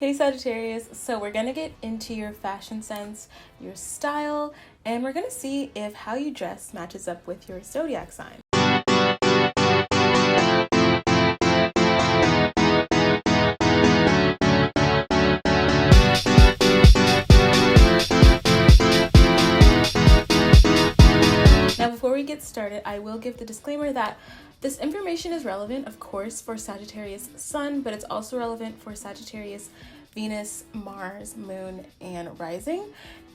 Hey Sagittarius, so we're gonna get into your fashion sense, your style, and we're gonna see if how you dress matches up with your zodiac sign. Now before we get started, I will give the disclaimer that this information is relevant, of course, for Sagittarius Sun, but it's also relevant for Sagittarius Venus, Mars, Moon, and Rising.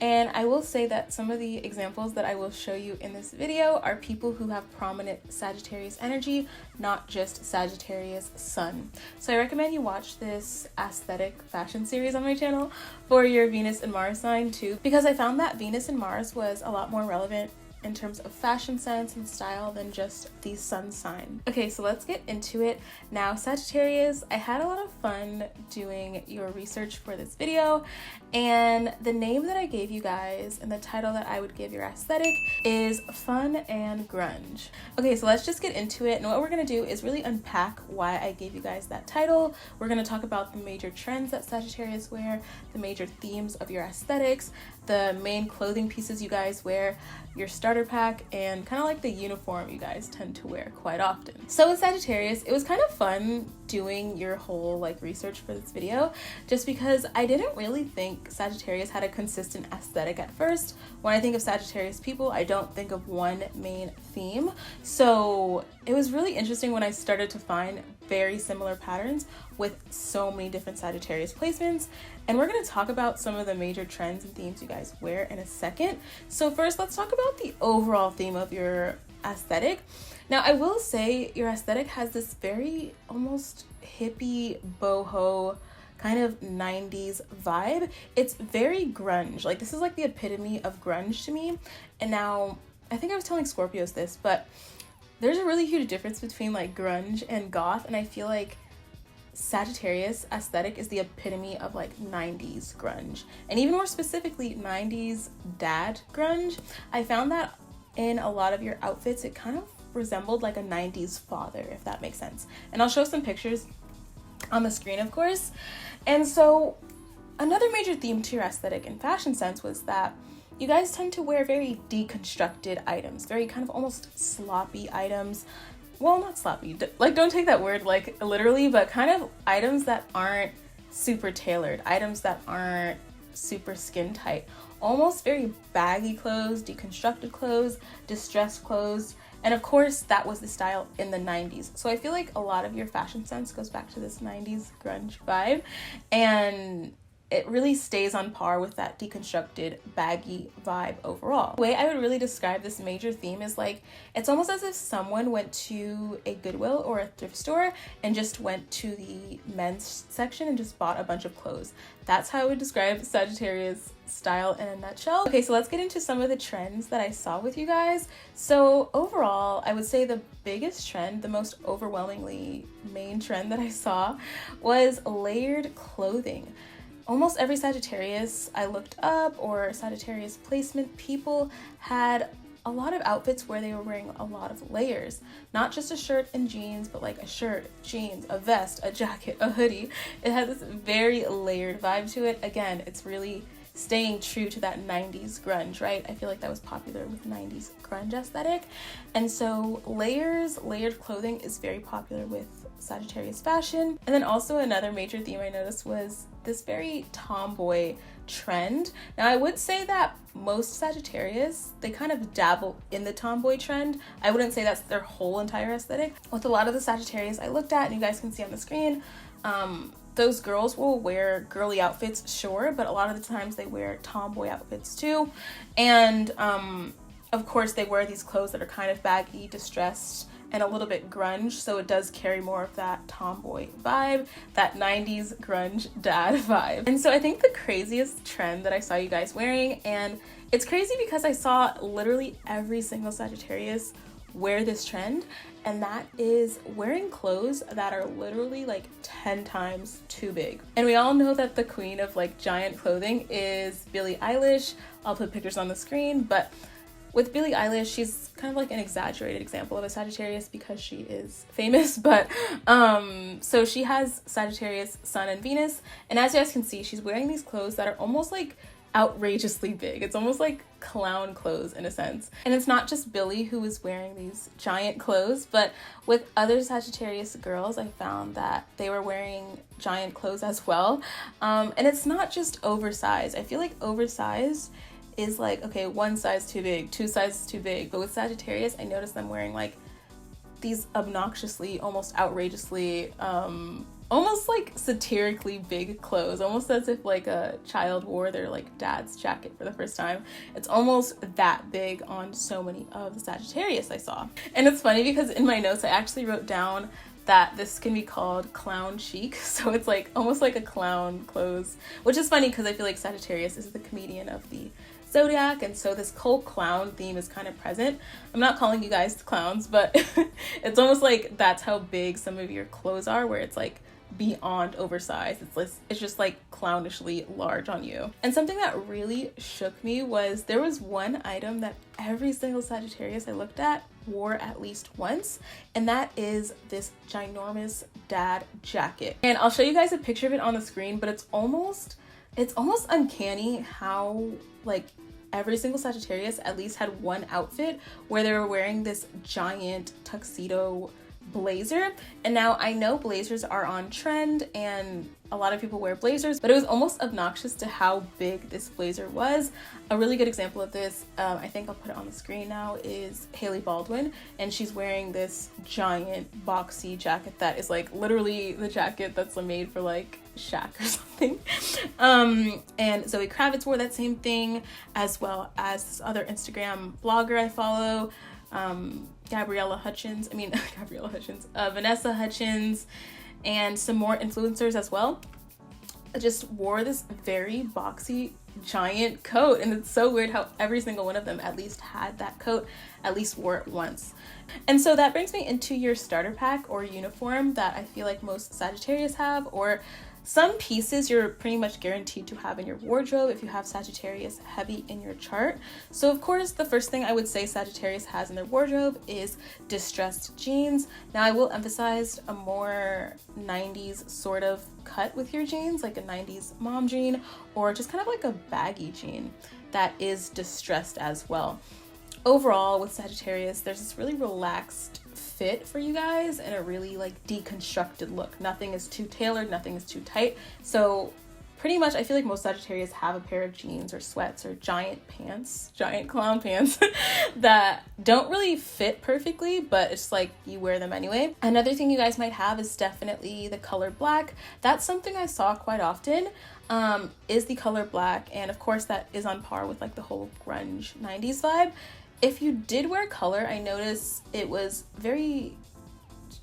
And I will say that some of the examples that I will show you in this video are people who have prominent Sagittarius energy, not just Sagittarius Sun. So I recommend you watch this aesthetic fashion series on my channel for your Venus and Mars sign too, because I found that Venus and Mars was a lot more relevant in terms of fashion sense and style than just the sun sign. Okay, so let's get into it. Now, Sagittarius, I had a lot of fun doing your research for this video, and the name that I gave you guys and the title that I would give your aesthetic is Fun and Grunge. Okay, so let's just get into it, and what we're gonna do is really unpack why I gave you guys that title. We're gonna talk about the major trends that Sagittarius wear, the major themes of your aesthetics, the main clothing pieces you guys wear, your starter pack, and kind of like the uniform you guys tend to wear quite often. So with Sagittarius, it was kind of fun doing your whole research for this video, just because I didn't really think Sagittarius had a consistent aesthetic at first. When I think of Sagittarius people, I don't think of one main theme. So it was really interesting when I started to find very similar patterns with so many different Sagittarius placements. And we're going to talk about some of the major trends and themes you guys wear in a second. So first, let's talk about the overall theme of your aesthetic. Now, I will say your aesthetic has this very almost hippie, boho, kind of 90s vibe. It's very grunge. This is the epitome of grunge to me. And now, I think I was telling Scorpios this, but there's a really huge difference between grunge and goth, and I feel like Sagittarius aesthetic is the epitome of 90s grunge, and even more specifically 90s dad grunge. I found that in a lot of your outfits it kind of resembled a 90s father, if that makes sense, and I'll show some pictures on the screen, of course. And so another major theme to your aesthetic and fashion sense was that you guys tend to wear very deconstructed items, very kind of almost sloppy items. Well, not sloppy, don't take that word literally, but kind of items that aren't super tailored, items that aren't super skin tight, almost very baggy clothes, deconstructed clothes, distressed clothes. And of course, that was the style in the 90s. So I feel like a lot of your fashion sense goes back to this 90s grunge vibe, and it really stays on par with that deconstructed, baggy vibe overall. The way I would really describe this major theme is it's almost as if someone went to a Goodwill or a thrift store and just went to the men's section and just bought a bunch of clothes. That's how I would describe Sagittarius style in a nutshell. Okay, so let's get into some of the trends that I saw with you guys. So overall, I would say the biggest trend, the most overwhelmingly main trend that I saw was layered clothing. Almost every Sagittarius I looked up, or Sagittarius placement people, had a lot of outfits where they were wearing a lot of layers. Not just a shirt and jeans, but a shirt, jeans, a vest, a jacket, a hoodie. It had this very layered vibe to it. Again, it's really staying true to that 90s grunge, right? I feel like that was popular with 90s grunge aesthetic. And so layered clothing is very popular with Sagittarius fashion. And then also another major theme I noticed was this very tomboy trend. Now, I would say that most Sagittarius, they kind of dabble in the tomboy trend. I wouldn't say that's their whole entire aesthetic. With a lot of the Sagittarius I looked at, and you guys can see on the screen, those girls will wear girly outfits, sure, but a lot of the times they wear tomboy outfits too. And of course, they wear these clothes that are kind of baggy, distressed, and a little bit grunge, so it does carry more of that tomboy vibe, that 90s grunge dad vibe. And so I think the craziest trend that I saw you guys wearing, and it's crazy because I saw literally every single Sagittarius wear this trend, and that is wearing clothes that are literally 10 times too big. And we all know that the queen of giant clothing is Billie Eilish. I'll put pictures on the screen, but with Billie Eilish, she's kind of like an exaggerated example of a Sagittarius because she is famous, but so she has Sagittarius, Sun, and Venus, and as you guys can see, she's wearing these clothes that are almost like outrageously big. It's almost like clown clothes in a sense. And it's not just Billie who is wearing these giant clothes, but with other Sagittarius girls, I found that they were wearing giant clothes as well. And it's not just oversized. I feel like oversized is like, okay, one size too big, two sizes too big. But with Sagittarius, I noticed them wearing like these obnoxiously, almost outrageously, almost like satirically big clothes, almost as if like a child wore their like dad's jacket for the first time. It's almost that big on so many of the Sagittarius I saw. And it's funny because in my notes I actually wrote down that this can be called clown chic, so it's like almost like a clown clothes, which is funny because I feel like Sagittarius is the comedian of the Zodiac, and so this whole clown theme is kind of present. I'm not calling you guys clowns, but it's almost like that's how big some of your clothes are, where it's like beyond oversized. It's just like clownishly large on you. And something that really shook me was there was one item that every single Sagittarius I looked at wore at least once, and that is this ginormous dad jacket. And I'll show you guys a picture of it on the screen, but it's almost uncanny how like every single Sagittarius at least had one outfit where they were wearing this giant tuxedo blazer. And now I know blazers are on trend and a lot of people wear blazers, but it was almost obnoxious to how big this blazer was. A really good example of this, I think I'll put it on the screen now, is Hailey Baldwin, and she's wearing this giant boxy jacket that is like literally the jacket that's made for like Shaq or something. And Zoe Kravitz wore that same thing, as well as this other Instagram blogger I follow, Vanessa Hutchins, and some more influencers as well, just wore this very boxy giant coat. And it's so weird how every single one of them at least had that coat, at least wore it once. And so that brings me into your starter pack or uniform that I feel like most Sagittarius have, or some pieces you're pretty much guaranteed to have in your wardrobe if you have Sagittarius heavy in your chart. So of course, the first thing I would say Sagittarius has in their wardrobe is distressed jeans. Now I will emphasize a more 90s sort of cut with your jeans, like a 90s mom jean, or just kind of like a baggy jean that is distressed as well. Overall, with Sagittarius, there's this really relaxed fit for you guys and a really like deconstructed look. Nothing is too tailored, nothing is too tight. So pretty much I feel like most Sagittarius have a pair of jeans or sweats or giant pants, giant clown pants that don't really fit perfectly, but it's like you wear them anyway. Another thing you guys might have is definitely the color black. That's something I saw quite often, is the color black, and of course that is on par with like the whole grunge 90s vibe. If you did wear color, I noticed it was very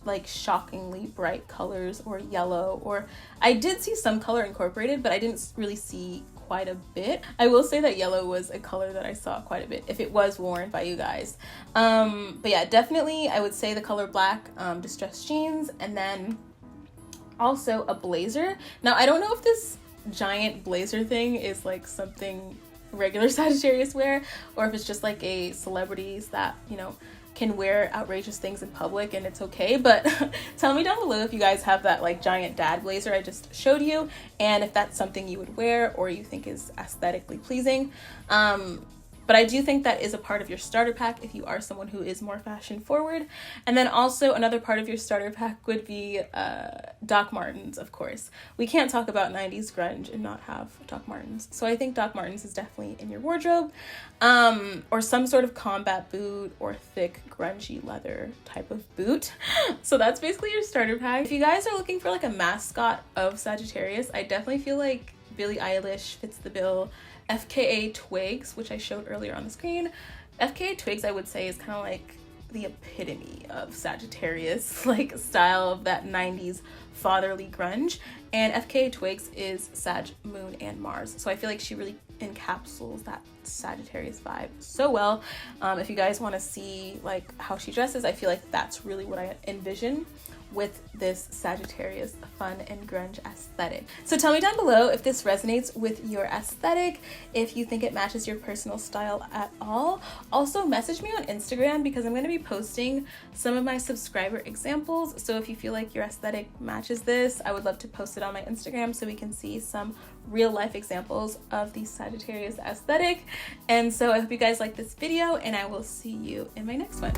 like shockingly bright colors or yellow, or I did see some color incorporated, but I didn't really see quite a bit. I will say that yellow was a color that I saw quite a bit if it was worn by you guys. But yeah, definitely I would say the color black, distressed jeans, and then also a blazer. Now I don't know if this giant blazer thing is like something regular Sagittarius wear, or if it's just like a celebrities that, you know, can wear outrageous things in public and it's okay. But tell me down below if you guys have that like giant dad blazer I just showed you, and if that's something you would wear or you think is aesthetically pleasing. But I do think that is a part of your starter pack if you are someone who is more fashion forward. And then also another part of your starter pack would be Doc Martens, of course. We can't talk about 90s grunge and not have Doc Martens. So I think Doc Martens is definitely in your wardrobe, or some sort of combat boot or thick grungy leather type of boot. So that's basically your starter pack. If you guys are looking for like a mascot of Sagittarius, I definitely feel like Billie Eilish fits the bill. FKA Twigs, which I showed earlier on the screen. FKA Twigs, I would say, is kind of like the epitome of Sagittarius, like style of that 90s fatherly grunge. And FKA Twigs is Sag, Moon, and Mars. So I feel like she really encapsulates that Sagittarius vibe so well. If you guys want to see like how she dresses, I feel like that's really what I envision with this Sagittarius fun and grunge aesthetic. So tell me down below if this resonates with your aesthetic, if you think it matches your personal style at all. Also message me on Instagram because I'm going to be posting some of my subscriber examples. So if you feel like your aesthetic matches this, I would love to post it on my Instagram so we can see some real life examples of the Sagittarius aesthetic. And so I hope you guys like this video, and I will see you in my next one.